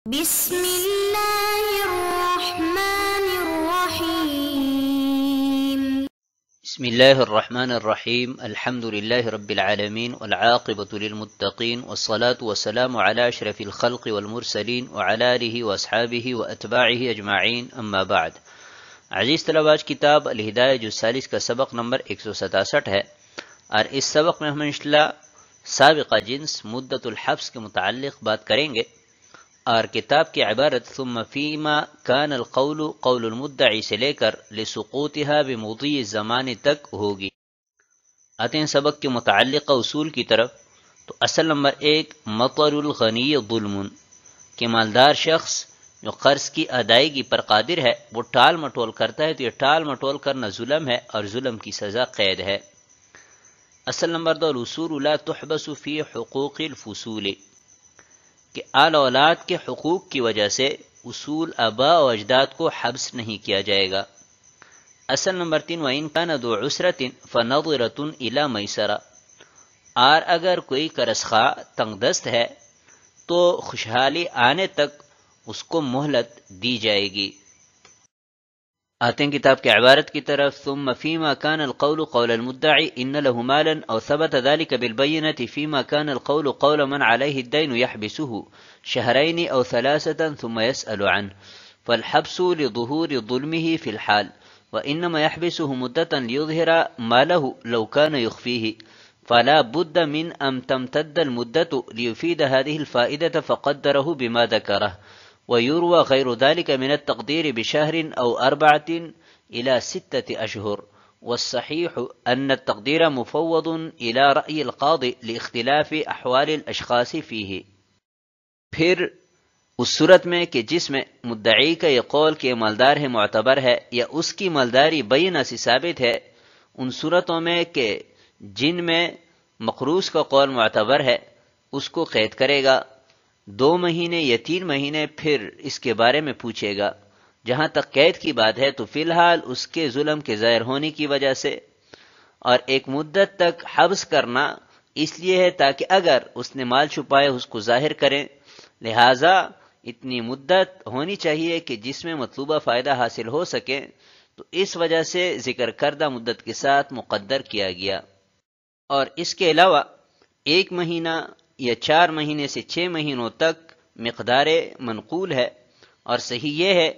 بسم الله الرحمن الرحيم. بسم الله الرحمن الرحيم. الحمد لله رب العالمين والعاقبة للمتقين والصلاة والسلام على أشرف الخلق والمرسلين وعلى آله وأصحابه وأتباعه أجمعين. أما بعد. عزیز طلباء، آج کتاب الہدایہ جز 40 کا سبق نمبر 167 ہے، اور اس سبق میں ہم انشاءاللہ سابقہ جنس مدت الحبس کے متعلق بات کریں گے، اور کتاب کی عبارت ثم فیما کان القول قول المدعی سے لے کر لسقوطها بمضی الزمان تک ہوگی۔ آتے ہیں سبق کے متعلقہ اصول کی طرف۔ تو اصل نمبر 1، مطر الغنی ظلم، کہ مالدار شخص جو قرض کی ادائیگی پر قادر ہے وہ ٹال مٹول کرتا ہے تو یہ ٹال مٹول کرنا ظلم ہے، اور ظلم کی سزا قید ہے۔ اصل نمبر 2، الاصول لا تحبس فی حقوق الفصول، کہ آل اولاد کے حقوق کی وجہ سے اصول آباء و اجداد کو حبس نہیں کیا جائے گا۔ اصل نمبر 3، وَإِن كَانَ ذُو عُسْرَةٍ فَنَظِرَةٌ إِلَى مَيْسَرَةٍ، اور اگر کوئی قرض خواہ تنگ دست ہے تو خوشحالی آنے تک اس کو مہلت دی جائے گی۔ آتے ہیں کتاب کی عبارت کی طرف۔ ثم فيما كان القول قول المدعي إن له مالا أو ثبت ذلك بالبينة فيما كان القول قول من عليه الدين يحبسه شهرين أو 3 ثم يسأل عنه، فالحبس لظهور ظلمه في الحال، وإنما يحبسه مدة ليظهر ما له لو كان يخفيه، فلا بد من أن تمتد المدة ليفيد هذه الفائدة فقدره بما ذكره، ويروى غير ذلك من التقدير بشهر أو 4 إلى 6 أشهر، والصحيح أن التقدير مفوض إلى رأي القاضي لاختلاف أحوال الأشخاص فيه۔ پھر اس صورت میں کہ جس میں مدعی کا یہ قول کہ مالدار ہے معتبر ہے، یا اس کی مالداری بینہ سے ثابت ہے، ان صورتوں میں کہ جن میں مقروض کا قول معتبر ہے اس کو قید کرے گا 2 مہینے یا 3 مہینے، پھر اس کے بارے میں پوچھے گا۔ جہاں تک قید کی بات ہے تو فی الحال اس کے ظلم کے ظاہر ہونے کی وجہ سے، اور ایک مدت تک حبس کرنا اس لیے ہے تاکہ اگر اس نے مال چھپایا اس کو ظاہر کریں، لہٰذا اتنی مدت ہونی چاہیے کہ جس میں مطلوبہ فائدہ حاصل ہو سکے، تو اس وجہ سے ذکر کردہ مدت کے ساتھ مقدر کیا گیا۔ اور اس کے علاوہ 1 مہینہ یا 4 مہینے سے 6 مہینوں تک مقدار منقول ہے، اور صحیح یہ ہے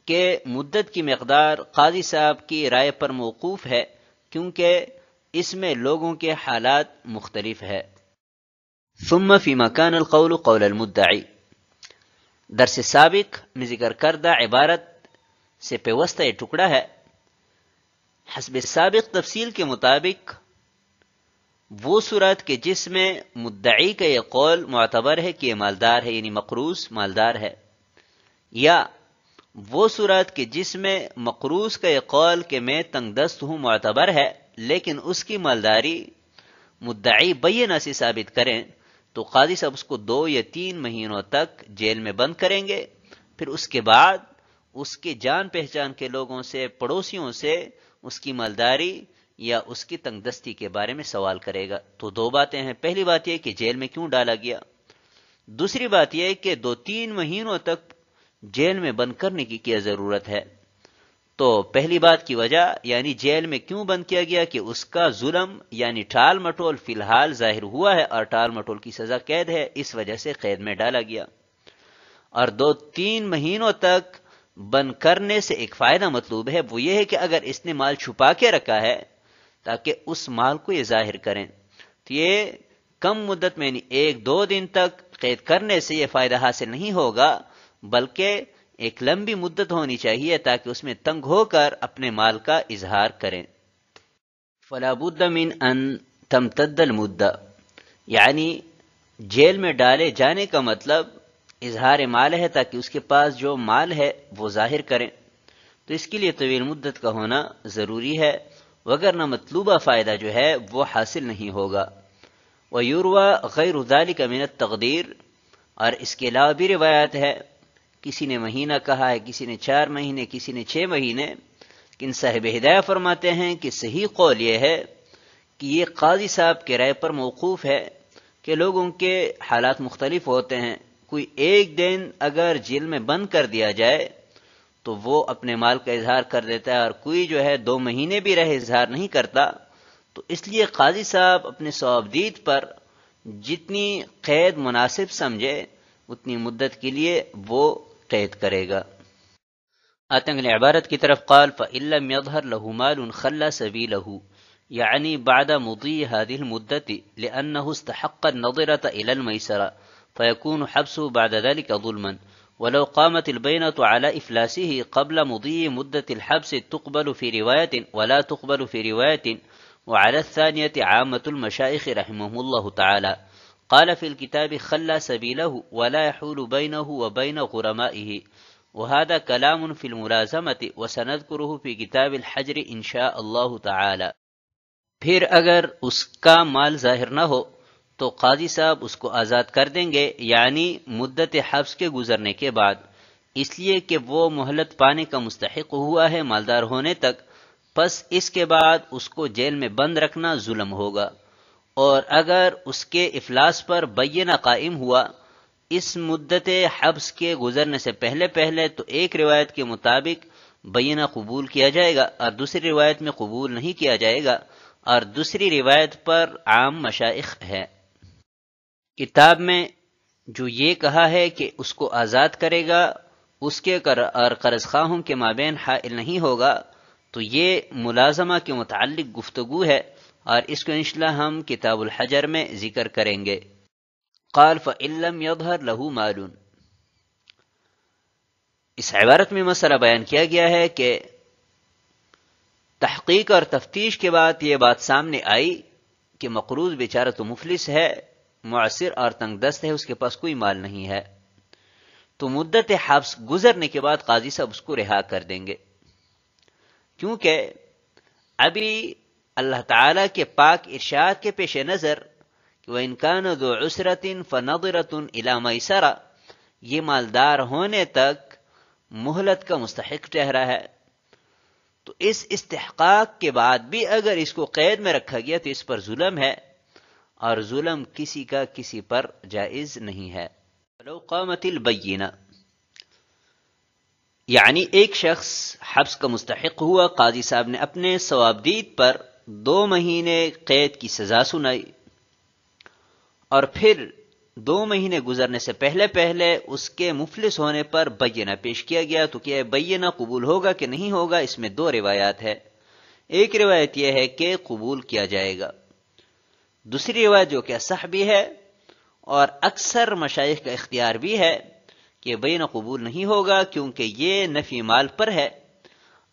کہ مدت کی مقدار قاضی صاحب کی رائے پر موقوف ہے، کیونکہ اس میں لوگوں کے حالات مختلف ہے۔ ثم فيما كان القول قول المدعی، درس سابق میں ذکر کردہ عبارت سے پیوستہ یہ ٹکڑا ہے۔ حسب سابق تفصیل کے مطابق وہ صورت کہ جس میں مدعی کا یہ قول معتبر ہے کہ یہ مالدار ہے، یعنی مقروض مالدار ہے، یا وہ صورت کہ جس میں مقروض کا یہ قول کہ میں تنگ دست ہوں معتبر ہے، لیکن اس کی مالداری مدعی بینہ سے ثابت کریں، تو قاضی صاحب اس کو 2 یا 3 مہینوں تک جیل میں بند کریں گے۔ پھر اس کے بعد اس کے جان پہچان کے لوگوں سے، پڑوسیوں سے اس کی مالداری یا اس کی تنگ دستی کے بارے میں سوال کرے گا۔ تو 2 باتیں ہیں۔ پہلی بات یہ کہ جیل میں کیوں ڈالا گیا، دوسری بات یہ کہ 2-3 مہینوں تک جیل میں بند کرنے کی کیا ضرورت ہے۔ تو پہلی بات کی وجہ یعنی جیل میں کیوں بند کیا گیا کہ اس کا ظلم یعنی ٹال مٹول فی الحال ظاہر ہوا ہے، اور ٹال مٹول کی سزا قید ہے، اس وجہ سے قید میں ڈالا گیا۔ اور 2-3 مہینوں تک بند کرنے سے ایک فائدہ مطلوب ہے، وہ یہ ہے کہ اگر اس نے مال چھپا کے رکھا ہے تاکہ اس مال کو یہ ظاہر کریں، تو یہ کم مدت میں 1-2 دن تک قید کرنے سے یہ فائدہ حاصل نہیں ہوگا، بلکہ ایک لمبی مدت ہونی چاہیے تاکہ اس میں تنگ ہو کر اپنے مال کا اظہار کریں۔ فلا بد من ان تمتد المدہ، یعنی جیل میں ڈالے جانے کا مطلب اظہار مال ہے تاکہ اس کے پاس جو مال ہے وہ ظاہر کریں، تو اس کے لیے طویل مدت کا ہونا ضروری ہے، وگرنہ مطلوبہ فائدہ جو ہے وہ حاصل نہیں ہوگا۔ وَيُرْوَى غَيْرُ ذَلِكَ مِنَ التَّقْدِيرِ، اور اس کے علاوہ بھی روایت ہے، کسی نے مہینہ کہا ہے، کسی نے 4 مہینے، کسی نے 6 مہینے، لیکن صاحب ہدایہ فرماتے ہیں کہ صحیح قول یہ ہے کہ یہ قاضی صاحب کے رائے پر موقوف ہے، کہ لوگوں کے حالات مختلف ہوتے ہیں، کوئی ایک دن اگر جیل میں بند کر دیا جائے تو وہ اپنے مال کا اظہار کر دیتا ہے، اور کوئی جو ہے 2 مہینے بھی رہے اظہار نہیں کرتا، تو اس لیے قاضی صاحب اپنے ثوابدید پر جتنی قید مناسب سمجھے اتنی مدت کے لیے وہ قید کرے گا۔ آتے ہیں اگلی عبارت کی طرف، قال فَإِن لَّمْ يَظْهَرْ لَهُ مَالٌ خَلَّ سَبِيلَهُ، يعني بعد مضي هذه المدة لأنه استحق النظرة إلى الميسرة فيكون حبسه بعد ذلك ظلما، ولو قامت البينة على إفلاسه قبل مضي مدة الحبس تقبل في رواية ولا تقبل في رواية، وعلى الثانية عامة المشايخ رحمهم الله تعالى. قال في الكتاب خلى سبيله ولا يحول بينه وبين غرمائه، وهذا كلام في الملازمة وسنذكره في كتاب الحجر إن شاء الله تعالى. پھر اگر اس کا مال ظاہر نہ ہو تو قاضی صاحب اس کو آزاد کر دیں گے، یعنی مدت حبس کے گزرنے کے بعد، اس لیے کہ وہ مہلت پانے کا مستحق ہوا ہے مالدار ہونے تک، پس اس کے بعد اس کو جیل میں بند رکھنا ظلم ہوگا۔ اور اگر اس کے افلاس پر بینہ قائم ہوا اس مدت حبس کے گزرنے سے پہلے تو ایک روایت کے مطابق بینہ قبول کیا جائے گا اور دوسری روایت میں قبول نہیں کیا جائے گا، اور دوسری روایت پر عام مشائخ ہے۔ کتاب میں جو یہ کہا ہے کہ اس کو آزاد کرے گا، اس کے اور قرض خواہوں کے مابین حائل نہیں ہوگا، تو یہ ملازمہ کے متعلق گفتگو ہے، اور اس کو انشاءاللہ ہم کتاب الحجر میں ذکر کریں گے۔ قال فَإِن لَّمْ يَظْهَرْ لَهُ مَالٌ، اس عبارت میں مسئلہ بیان کیا گیا ہے کہ تحقیق اور تفتیش کے بعد یہ بات سامنے آئی کہ مقروض بیچارہ تو مفلس ہے، معسر اور تنگ دست ہے، اس کے پاس کوئی مال نہیں ہے، تو مدت حبس گزرنے کے بعد قاضی صاحب اس کو رہا کر دیں گے، کیونکہ ابھی اللہ تعالیٰ کے پاک ارشاد کے پیش نظر کہ وَإِن كَانَ ذُو عُسْرَةٍ فَنَظِرَةٌ إِلَى مَيْسَرَةٍ، یہ مالدار ہونے تک مہلت کا مستحق ٹھہرا ہے، تو اس استحقاق کے بعد بھی اگر اس کو قید میں رکھا گیا تو اس پر ظلم ہے، اور ظلم کسی کا کسی پر جائز نہیں ہے۔ لو قامت البینہ، یعنی ایک شخص حبس کا مستحق ہوا، قاضی صاحب نے اپنے ثوابدید پر 2 مہینے قید کی سزا سنائی، اور پھر 2 مہینے گزرنے سے پہلے اس کے مفلس ہونے پر بینہ پیش کیا گیا، تو کیا بینہ قبول ہوگا کہ نہیں ہوگا؟ اس میں 2 روایات ہے۔ ایک روایت یہ ہے کہ قبول کیا جائے گا، دوسری روایت جو کہ اصح بھی ہے اور اکثر مشائخ کا اختیار بھی ہے کہ بینہ قبول نہیں ہوگا، کیونکہ یہ نفی مال پر ہے،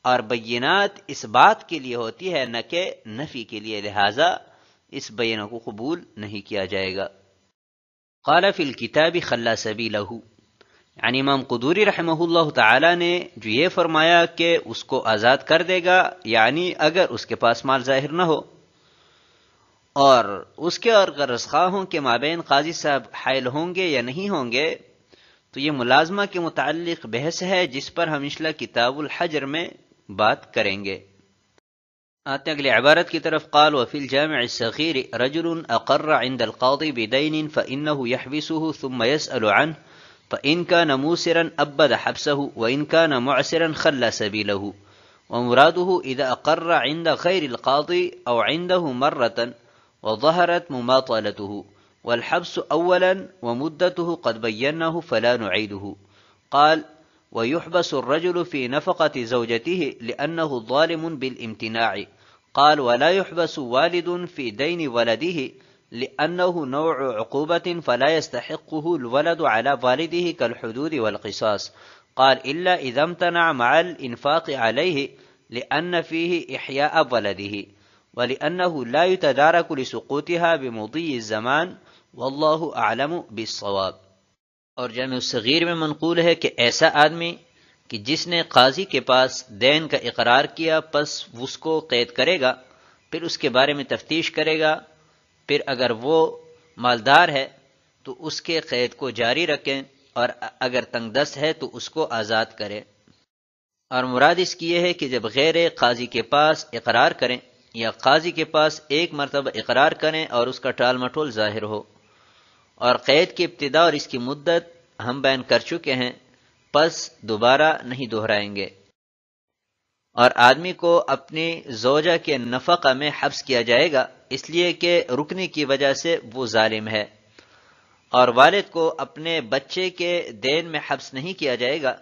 اور بینات اس بات کے لیے ہوتی ہے نہ کہ نفی کے لیے، لہذا اس بینہ کو قبول نہیں کیا جائے گا۔ قال فی الکتاب خلی سبیلہ، یعنی امام قدوری رحمہ اللہ تعالی نے جو یہ فرمایا کہ اس کو آزاد کر دے گا، یعنی اگر اس کے پاس مال ظاہر نہ ہو، اور اس کے اور قرض خواہوں کے مابین قاضی صاحب حائل ہوں گے یا نہیں ہوں گے، تو یہ ملازمہ کے متعلق بحث ہے جس پر ہم انشاءاللہ کتاب الحجر میں بات کریں گے۔ آتے اگلی عبارت کی طرف، قال وفی الجامع الصغیر رجل اقر عند القاضی بدین فإنه يحبسه ثم يسأل عنه فإن كان موسرا أبد حبسه وإن كان معسرا خلى سبيله، ومراده إذا أقر عند غير القاضي أو عنده مرة وظهرت مماطلته والحبس أولا ومدته قد بيناه فلا نعيده. قال ويحبس الرجل في نفقة زوجته لأنه ظالم بالامتناع. قال ولا يحبس والد في دين ولده لأنه نوع عقوبة فلا يستحقه الولد على والده كالحدود والقصاص. قال إلا إذا امتنع مع الإنفاق عليه لأن فيه إحياء ولده ولأنه لا يتدارك لسقوطها بمضي الزمان والله أعلم بالصواب. اور جامع الصغیر میں منقول ہے کہ ایسا آدمی کہ جس نے قاضی کے پاس دین کا اقرار کیا، پس اس کو قید کرے گا، پھر اس کے بارے میں تفتیش کرے گا، پھر اگر وہ مالدار ہے تو اس کے قید کو جاری رکھیں، اور اگر تنگ دست ہے تو اس کو آزاد کرے۔ اور مراد اس کی یہ ہے کہ جب غیر قاضی کے پاس اقرار کریں یا قاضی کے پاس ایک مرتبہ اقرار کریں اور اس کا ٹال مٹول ظاہر ہو، اور قید کی ابتدا اور اس کی مدت ہم بیان کر چکے ہیں، پس دوبارہ نہیں دہرائیں گے۔ اور آدمی کو اپنی زوجہ کے نفقہ میں حبس کیا جائے گا، اس لیے کہ رکنے کی وجہ سے وہ ظالم ہے، اور والد کو اپنے بچے کے دین میں حبس نہیں کیا جائے گا،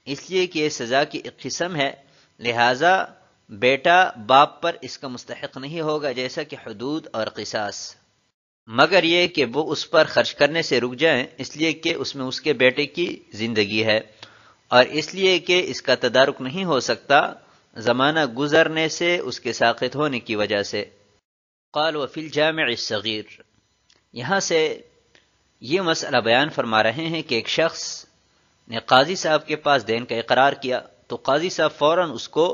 اس لیے کہ یہ سزا کی ایک قسم ہے، لہذا بیٹا باپ پر اس کا مستحق نہیں ہوگا، جیسا کہ حدود اور قصاص، مگر یہ کہ وہ اس پر خرچ کرنے سے رک جائیں، اس لیے کہ اس میں اس کے بیٹے کی زندگی ہے، اور اس لیے کہ اس کا تدارک نہیں ہو سکتا زمانہ گزرنے سے اس کے ساقط ہونے کی وجہ سے۔ قال وفی الجامع الصغیر، یہاں سے یہ مسئلہ بیان فرما رہے ہیں کہ ایک شخص نے قاضی صاحب کے پاس دین کا اقرار کیا تو قاضی صاحب فوراً اس کو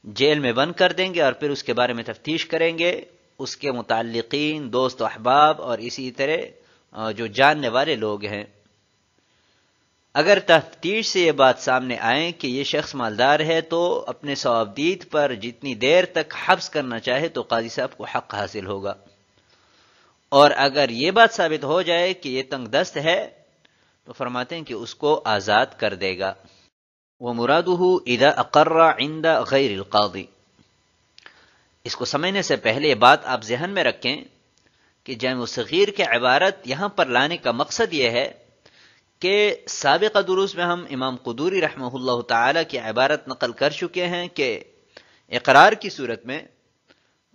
جیل میں بند کر دیں گے، اور پھر اس کے بارے میں تفتیش کریں گے، اس کے متعلقین، دوست و احباب اور اسی طرح جو جاننے والے لوگ ہیں۔ اگر تفتیش سے یہ بات سامنے آئے کہ یہ شخص مالدار ہے تو اپنے ثوابدید پر جتنی دیر تک حبس کرنا چاہے تو قاضی صاحب کو حق حاصل ہوگا، اور اگر یہ بات ثابت ہو جائے کہ یہ تنگ دست ہے تو فرماتے ہیں کہ اس کو آزاد کر دے گا۔ وَمُرَادُهُ إِذَا أَقَرَّ عِنْدَ غَيْرِ الْقَاضِ، اس کو سمجھنے سے پہلے یہ بات آپ ذہن میں رکھیں کہ جامع صغیر کی عبارت یہاں پر لانے کا مقصد یہ ہے کہ سابقہ دروس میں ہم امام قدوری رحمہ اللہ تعالی کی عبارت نقل کر چکے ہیں کہ اقرار کی صورت میں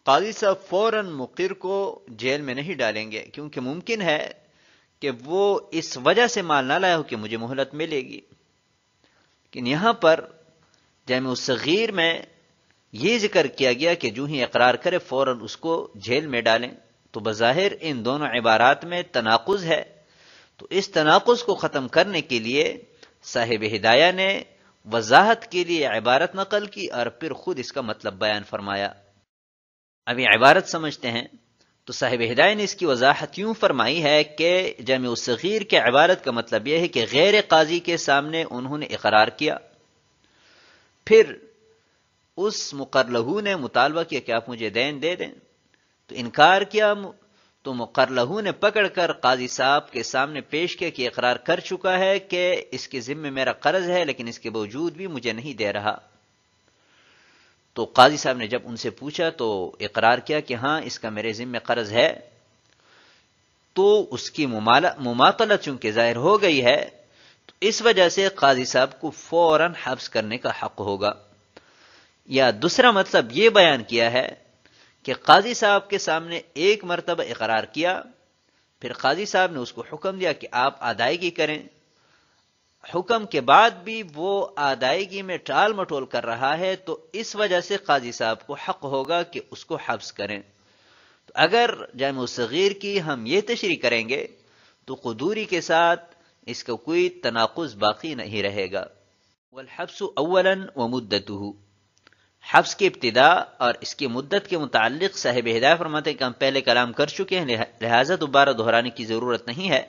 قاضی صاحب فوراً مقر کو جیل میں نہیں ڈالیں گے، کیونکہ ممکن ہے کہ وہ اس وجہ سے مال نہ لایا ہو کہ مجھے مہلت ملے گی، لیکن یہاں پر جامع الصغیر میں یہ ذکر کیا گیا کہ جو ہی اقرار کرے فوراً اس کو جیل میں ڈالیں، تو بظاہر ان دونوں عبارات میں تناقض ہے، تو اس تناقض کو ختم کرنے کے لیے صاحب ہدایہ نے وضاحت کے لیے عبارت نقل کی اور پھر خود اس کا مطلب بیان فرمایا۔ اب یہ عبارت سمجھتے ہیں تو صاحب ہدایہ نے اس کی وضاحت یوں فرمائی ہے کہ جامع الصغیر کے عبارت کا مطلب یہ ہے کہ غیر قاضی کے سامنے انہوں نے اقرار کیا، پھر اس مقرلہو نے مطالبہ کیا کہ آپ مجھے دین دے دیں، تو انکار کیا، تو مقرلہو نے پکڑ کر قاضی صاحب کے سامنے پیش کیا کہ اقرار کر چکا ہے کہ اس کے ذمہ میرا قرض ہے، لیکن اس کے باوجود بھی مجھے نہیں دے رہا۔ تو قاضی صاحب نے جب ان سے پوچھا تو اقرار کیا کہ ہاں اس کا میرے ذمہ قرض ہے، تو اس کی مماطلت چونکہ ظاہر ہو گئی ہے، تو اس وجہ سے قاضی صاحب کو فوراً حبس کرنے کا حق ہوگا۔ یا دوسرا مطلب یہ بیان کیا ہے کہ قاضی صاحب کے سامنے ایک مرتبہ اقرار کیا، پھر قاضی صاحب نے اس کو حکم دیا کہ آپ ادائیگی کریں، حکم کے بعد بھی وہ ادائیگی میں ٹال مٹول کر رہا ہے، تو اس وجہ سے قاضی صاحب کو حق ہوگا کہ اس کو حبس کریں۔ تو اگر جامع الصغیر کی ہم یہ تشریح کریں گے تو قدوری کے ساتھ اس کا کوئی تناقض باقی نہیں رہے گا۔ والحبس اولا ومدته، حبس کی ابتدا اور اس کی مدت کے متعلق صاحب ہدایہ فرماتے ہیں کہ ہم پہلے کلام کر چکے ہیں، لہٰذا دوبارہ دہرانے کی ضرورت نہیں ہے،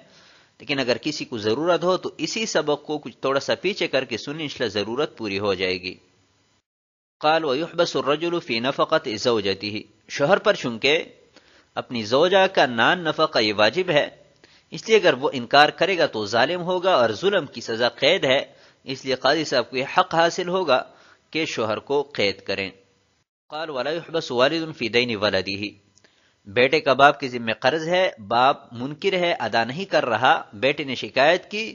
لیکن اگر کسی کو ضرورت ہو تو اسی سبق کو کچھ تھوڑا سا پیچھے کر کے سنیں، انشاءاللہ ضرورت پوری ہو جائے گی۔ قال ويحبس الرجل في نفقة زوجته، شوہر پر چونکہ اپنی زوجہ کا نان نفقہ یہ واجب ہے، اس لیے اگر وہ انکار کرے گا تو ظالم ہوگا اور ظلم کی سزا قید ہے، اس لیے قاضی صاحب کو یہ حق حاصل ہوگا کہ شوہر کو قید کریں۔ قال ولا يحبس والد في دين ولده، بیٹے کا باپ کے ذمہ قرض ہے، باپ منکر ہے، ادا نہیں کر رہا، بیٹے نے شکایت کی،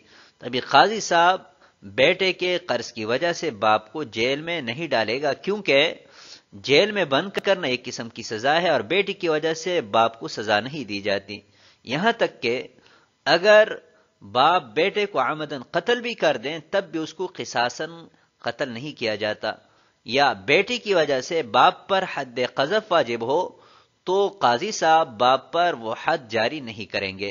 تبھی قاضی صاحب بیٹے کے قرض کی وجہ سے باپ کو جیل میں نہیں ڈالے گا، کیونکہ جیل میں بند کرنا ایک قسم کی سزا ہے اور بیٹی کی وجہ سے باپ کو سزا نہیں دی جاتی، یہاں تک کہ اگر باپ بیٹے کو عمدن قتل بھی کر دیں تب بھی اس کو قصاصاً قتل نہیں کیا جاتا، یا بیٹی کی وجہ سے باپ پر حد قذف واجب ہو تو قاضی صاحب باپ پر وہ حد جاری نہیں کریں گے۔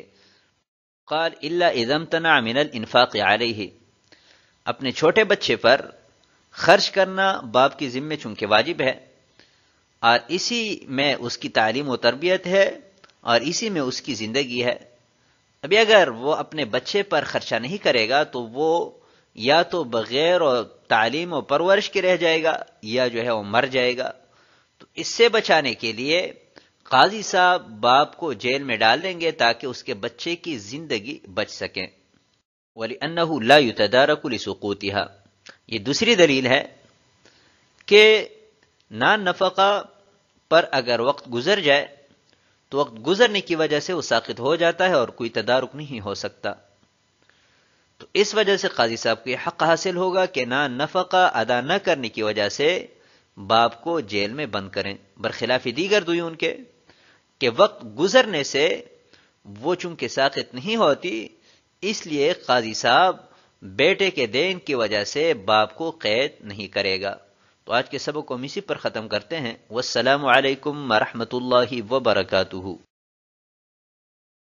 قال الا اذا امتنع من الانفاق علیہ، اپنے چھوٹے بچے پر خرچ کرنا باپ کی ذمہ چونکہ واجب ہے اور اسی میں اس کی تعلیم و تربیت ہے اور اسی میں اس کی زندگی ہے، ابھی اگر وہ اپنے بچے پر خرچہ نہیں کرے گا تو وہ یا تو بغیر تعلیم و پرورش کے رہ جائے گا یا جو ہے وہ مر جائے گا، تو اس سے بچانے کے لیے قاضی صاحب باپ کو جیل میں ڈال دیں گے تاکہ اس کے بچے کی زندگی بچ سکیں۔ وَلِأَنَّهُ لَا يُتَدَارَكُ لِسُقُوطِهَا، یہ دوسری دلیل ہے کہ نان نفقہ پر اگر وقت گزر جائے تو وقت گزرنے کی وجہ سے وہ ساقط ہو جاتا ہے اور کوئی تدارک نہیں ہو سکتا، تو اس وجہ سے قاضی صاحب کو یہ حق حاصل ہوگا کہ نان نفقہ ادا نہ کرنے کی وجہ سے باپ کو جیل میں بند کریں، برخلاف دیگر دیون کے کہ وقت گزرنے سے وہ چونکہ ساقط نہیں ہوتی، اس لیے قاضی صاحب بیٹے کے دین کی وجہ سے باپ کو قید نہیں کرے گا۔ تو آج کے سبق کو ہم اسی پر ختم کرتے ہیں۔ والسلام علیکم ورحمۃ اللہ وبرکاتہ۔